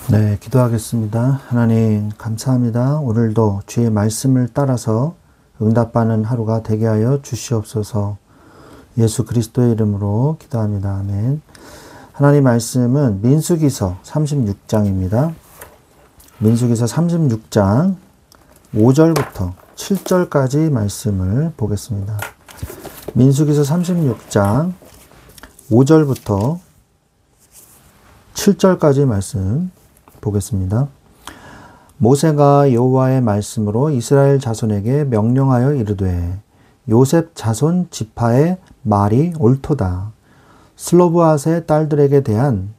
네, 기도하겠습니다. 하나님, 감사합니다. 오늘도 주의 말씀을 따라서 응답받는 하루가 되게 하여 주시옵소서. 예수 그리스도의 이름으로 기도합니다. 아멘. 하나님 말씀은 민수기서 36장입니다. 민수기서 36장 5절부터 7절까지 말씀을 보겠습니다. 민수기서 36장 5절부터 7절까지 말씀 보겠습니다. 모세가 여호와의 말씀으로 이스라엘 자손에게 명령하여 이르되 요셉 자손 지파의 말이 옳도다. 슬로브앗의 딸들에게 대한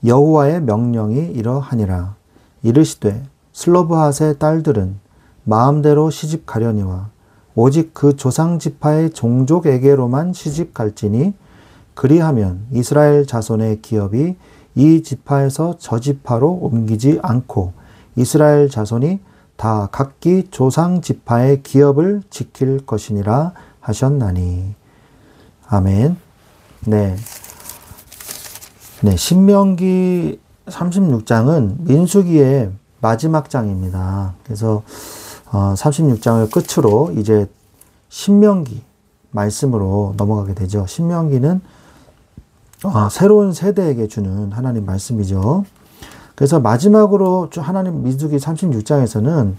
여호와의 명령이 이러하니라. 이르시되 슬로브앗의 딸들은 마음대로 시집 가려니와 오직 그 조상 지파의 종족에게로만 시집 갈지니 그리하면 이스라엘 자손의 기업이 이 지파에서 저 지파로 옮기지 않고 이스라엘 자손이 다 각기 조상 지파의 기업을 지킬 것이니라 하셨나니. 아멘. 네. 신명기 36장은 민수기의 마지막 장입니다. 그래서 36장을 끝으로 이제 신명기 말씀으로 넘어가게 되죠. 신명기는 새로운 세대에게 주는 하나님 말씀이죠. 그래서 마지막으로 하나님 민수기 36장에서는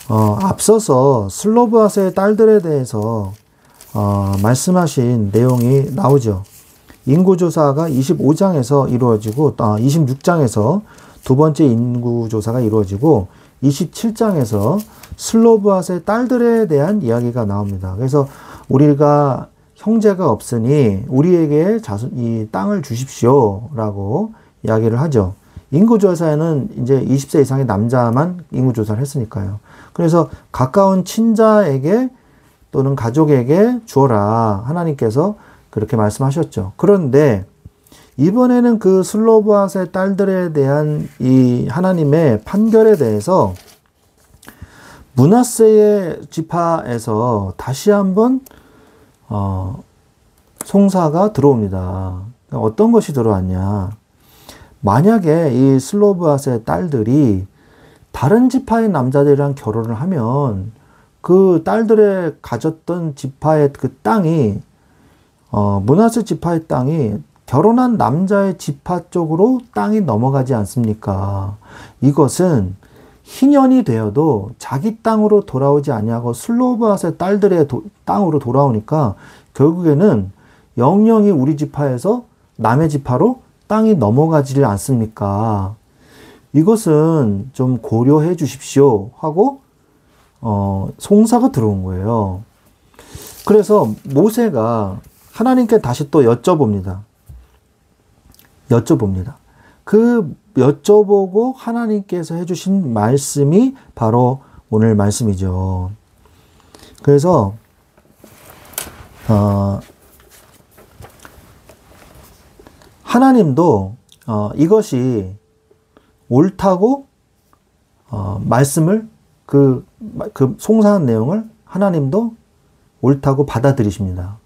앞서서 슬로브앗의 딸들에 대해서 말씀하신 내용이 나오죠. 인구조사가 25장에서 이루어지고 26장에서 두 번째 인구조사가 이루어지고 27장에서 슬로브앗의 딸들에 대한 이야기가 나옵니다. 그래서 우리가 형제가 없으니 우리에게 이 땅을 주십시오라고 이야기를 하죠. 인구조사에는 이제 20세 이상의 남자만 인구조사를 했으니까요. 그래서 가까운 친자에게 또는 가족에게 주어라. 하나님께서 그렇게 말씀하셨죠. 그런데 이번에는 그 슬로브앗의 딸들에 대한 이 하나님의 판결에 대해서 므낫세의 지파에서 다시 한번 송사가 들어옵니다. 어떤 것이 들어왔냐. 만약에 이 슬로브앗의 딸들이 다른 지파의 남자들이랑 결혼을 하면 그 딸들의 가졌던 지파의 그 땅이 므낫세 지파의 땅이 결혼한 남자의 지파 쪽으로 땅이 넘어가지 않습니까? 이것은 희년이 되어도 자기 땅으로 돌아오지 아니하고 슬로브앗의 딸들의 땅으로 돌아오니까 결국에는 영영이 우리 지파에서 남의 지파로 땅이 넘어가지를 않습니까? 이것은 좀 고려해 주십시오 하고 송사가 들어온 거예요. 그래서 모세가 하나님께 다시 또 여쭤봅니다. 그 여쭤보고 하나님께서 해주신 말씀이 바로 오늘 말씀이죠. 그래서 하나님도 이것이 옳다고 말씀을 그 송사한 내용을 하나님도 옳다고 받아들이십니다.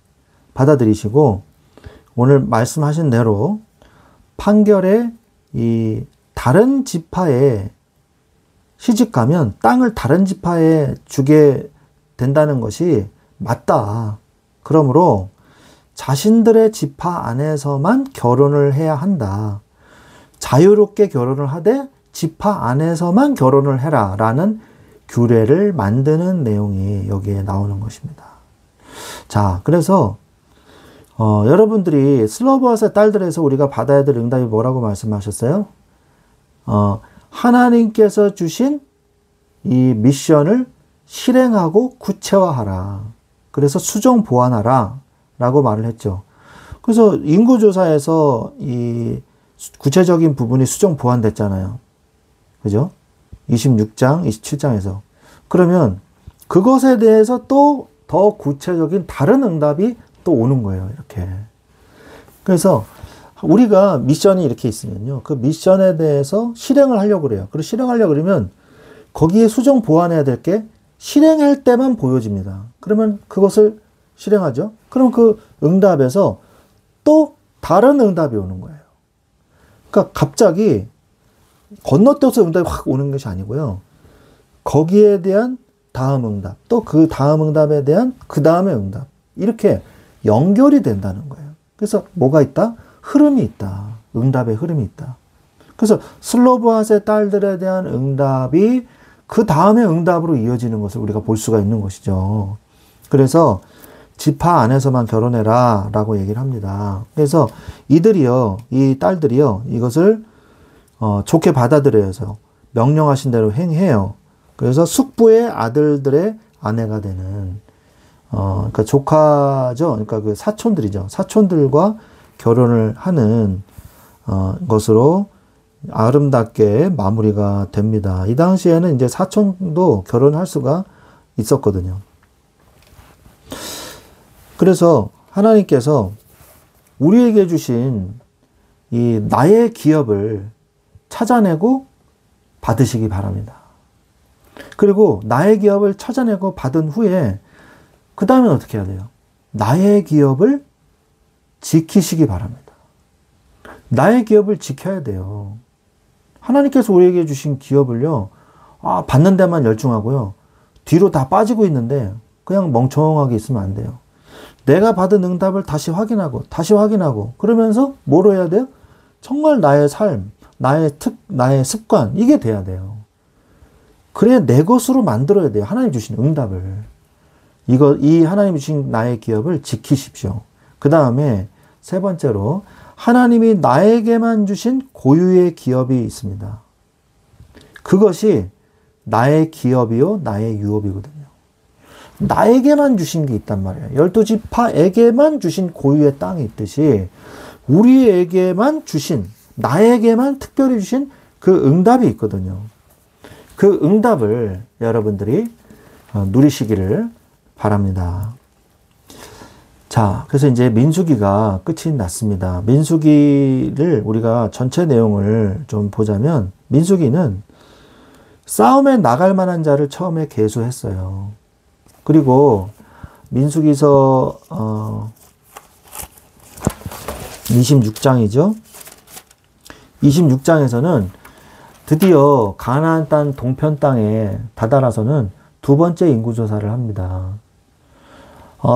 받아들이시고 오늘 말씀하신 대로 판결에 이 다른 지파에 시집가면 땅을 다른 지파에 주게 된다는 것이 맞다. 그러므로 자신들의 지파 안에서만 결혼을 해야 한다. 자유롭게 결혼을 하되 지파 안에서만 결혼을 해라 라는 규례를 만드는 내용이 여기에 나오는 것입니다. 자, 그래서 여러분들이 슬로브앗의 딸들에서 우리가 받아야 될 응답이 뭐라고 말씀하셨어요? 하나님께서 주신 이 미션을 실행하고 구체화하라. 그래서 수정 보완하라 라고 말을 했죠. 그래서 인구조사에서 이 구체적인 부분이 수정 보완됐잖아요. 그죠? 26장, 27장에서. 그러면 그것에 대해서 또 더 구체적인 다른 응답이 또 오는 거예요. 이렇게. 그래서 우리가 미션이 이렇게 있으면요. 그 미션에 대해서 실행을 하려고 그래요. 그리고 실행하려고 그러면 거기에 수정 보완해야 될 게 실행할 때만 보여집니다. 그러면 그것을 실행하죠. 그럼 그 응답에서 또 다른 응답이 오는 거예요. 그러니까 갑자기 건너뛰어서 응답이 확 오는 것이 아니고요. 거기에 대한 다음 응답, 또 그 다음 응답에 대한 그 다음의 응답. 이렇게 연결이 된다는 거예요. 그래서 뭐가 있다? 흐름이 있다. 응답의 흐름이 있다. 그래서 슬로브핫의 딸들에 대한 응답이 그 다음의 응답으로 이어지는 것을 우리가 볼 수가 있는 것이죠. 그래서 지파 안에서만 결혼해라 라고 얘기를 합니다. 그래서 이들이요, 이 딸들이요, 이것을 좋게 받아들여서 명령하신 대로 행해요. 그래서 숙부의 아들들의 아내가 되는, 그러니까 조카죠. 그러니까 그 사촌들이죠. 사촌들과 결혼을 하는 것으로 아름답게 마무리가 됩니다. 이 당시에는 이제 사촌도 결혼할 수가 있었거든요. 그래서 하나님께서 우리에게 주신 이 나의 기업을 찾아내고 받으시기 바랍니다. 그리고 나의 기업을 찾아내고 받은 후에 그 다음엔 어떻게 해야 돼요? 나의 기업을 지키시기 바랍니다. 나의 기업을 지켜야 돼요. 하나님께서 우리에게 주신 기업을요, 받는 데만 열중하고요, 뒤로 다 빠지고 있는데 그냥 멍청하게 있으면 안 돼요. 내가 받은 응답을 다시 확인하고 그러면서 뭐로 해야 돼요? 정말 나의 삶, 나의 습관, 이게 돼야 돼요. 그래야 내 것으로 만들어야 돼요. 하나님 주신 응답을. 이 하나님 주신 나의 기업을 지키십시오. 그 다음에 세 번째로 하나님이 나에게만 주신 고유의 기업이 있습니다. 그것이 나의 기업이요, 나의 유업이거든요. 나에게만 주신 게 있단 말이에요. 12지파에게만 주신 고유의 땅이 있듯이 우리에게만 주신, 나에게만 특별히 주신 그 응답이 있거든요. 그 응답을 여러분들이 누리시기를 바랍니다. 자, 그래서 이제 민수기가 끝이 났습니다. 민수기를 우리가 전체 내용을 좀 보자면, 민수기는 싸움에 나갈 만한 자를 처음에 계수했어요. 그리고 민수기서 26장이죠. 26장에서는 드디어 가나안 땅 동편 땅에 다다라서는 두 번째 인구조사를 합니다.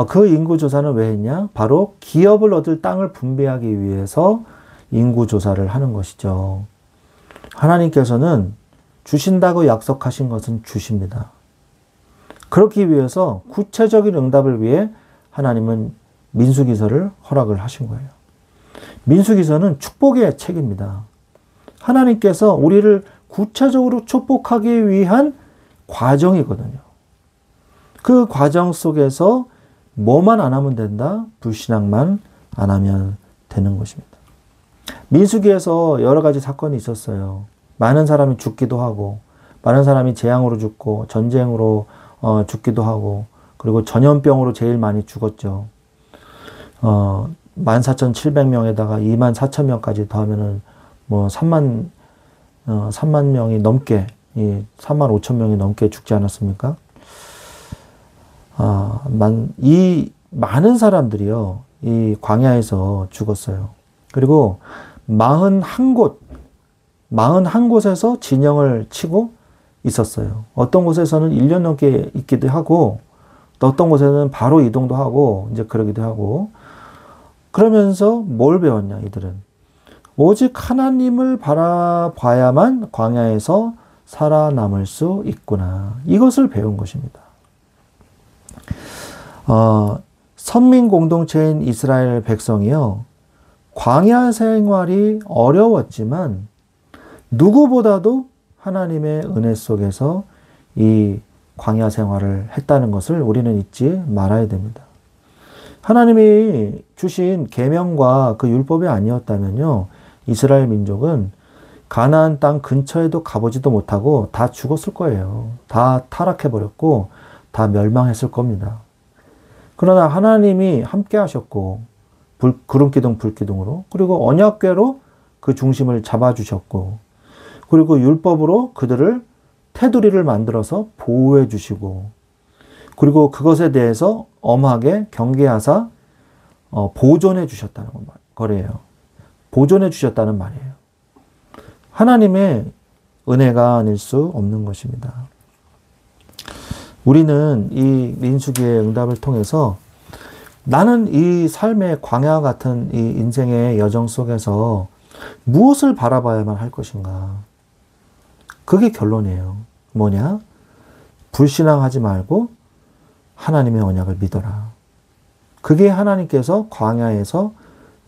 그 인구조사는 왜 했냐? 바로 기업을 얻을 땅을 분배하기 위해서 인구조사를 하는 것이죠. 하나님께서는 주신다고 약속하신 것은 주십니다. 그렇기 위해서 구체적인 응답을 위해 하나님은 민수기서를 허락을 하신 거예요. 민수기서는 축복의 책입니다. 하나님께서 우리를 구체적으로 축복하기 위한 과정이거든요. 그 과정 속에서 뭐만 안 하면 된다? 불신앙만 안 하면 되는 것입니다. 민수기에서 여러 가지 사건이 있었어요. 많은 사람이 죽기도 하고, 많은 사람이 재앙으로 죽고, 전쟁으로 죽기도 하고, 그리고 전염병으로 제일 많이 죽었죠. 14,700명에다가 24,000명까지 더하면은 뭐 3만 명이 넘게, 3만 5천 명이 넘게 죽지 않았습니까? 이 많은 사람들이요, 이 광야에서 죽었어요. 그리고 41곳에서 진영을 치고 있었어요. 어떤 곳에서는 1년 넘게 있기도 하고, 또 어떤 곳에는 바로 이동도 하고, 이제 그러기도 하고, 그러면서 뭘 배웠냐, 이들은. 오직 하나님을 바라봐야만 광야에서 살아남을 수 있구나. 이것을 배운 것입니다. 선민 공동체인 이스라엘 백성이요, 광야 생활이 어려웠지만 누구보다도 하나님의 은혜 속에서 이 광야 생활을 했다는 것을 우리는 잊지 말아야 됩니다. 하나님이 주신 계명과 그 율법이 아니었다면요, 이스라엘 민족은 가나안 땅 근처에도 가보지도 못하고 다 죽었을 거예요. 다 타락해버렸고 다 멸망했을 겁니다. 그러나 하나님이 함께 하셨고, 구름기둥 불기둥으로, 그리고 언약궤로 그 중심을 잡아주셨고, 그리고 율법으로 그들을 테두리를 만들어서 보호해 주시고, 그리고 그것에 대해서 엄하게 경계하사 보존해 주셨다는 거래요. 보존해 주셨다는 말이에요. 하나님의 은혜가 아닐 수 없는 것입니다. 우리는 이 민수기의 응답을 통해서 나는 이 삶의 광야 같은 이 인생의 여정 속에서 무엇을 바라봐야만 할 것인가? 그게 결론이에요. 뭐냐? 불신앙하지 말고 하나님의 언약을 믿어라. 그게 하나님께서 광야에서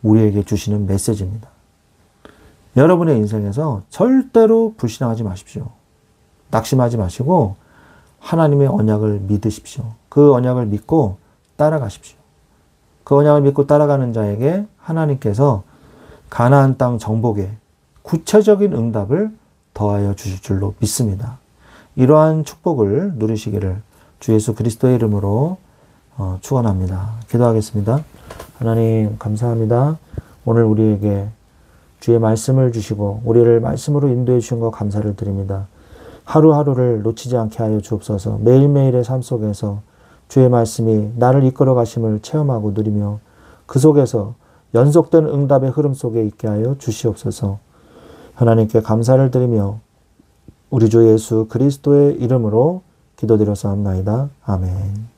우리에게 주시는 메시지입니다. 여러분의 인생에서 절대로 불신앙하지 마십시오. 낙심하지 마시고 하나님의 언약을 믿으십시오. 그 언약을 믿고 따라가십시오. 그 언약을 믿고 따라가는 자에게 하나님께서 가나안 땅 정복에 구체적인 응답을 더하여 주실 줄로 믿습니다. 이러한 축복을 누리시기를 주 예수 그리스도의 이름으로 축원합니다. 기도하겠습니다. 하나님 감사합니다. 오늘 우리에게 주의 말씀을 주시고 우리를 말씀으로 인도해 주신 것 감사를 드립니다. 하루하루를 놓치지 않게 하여 주옵소서. 매일매일의 삶 속에서 주의 말씀이 나를 이끌어 가심을 체험하고 누리며 그 속에서 연속된 응답의 흐름 속에 있게 하여 주시옵소서. 하나님께 감사를 드리며 우리 주 예수 그리스도의 이름으로 기도드렸사옵나이다. 아멘.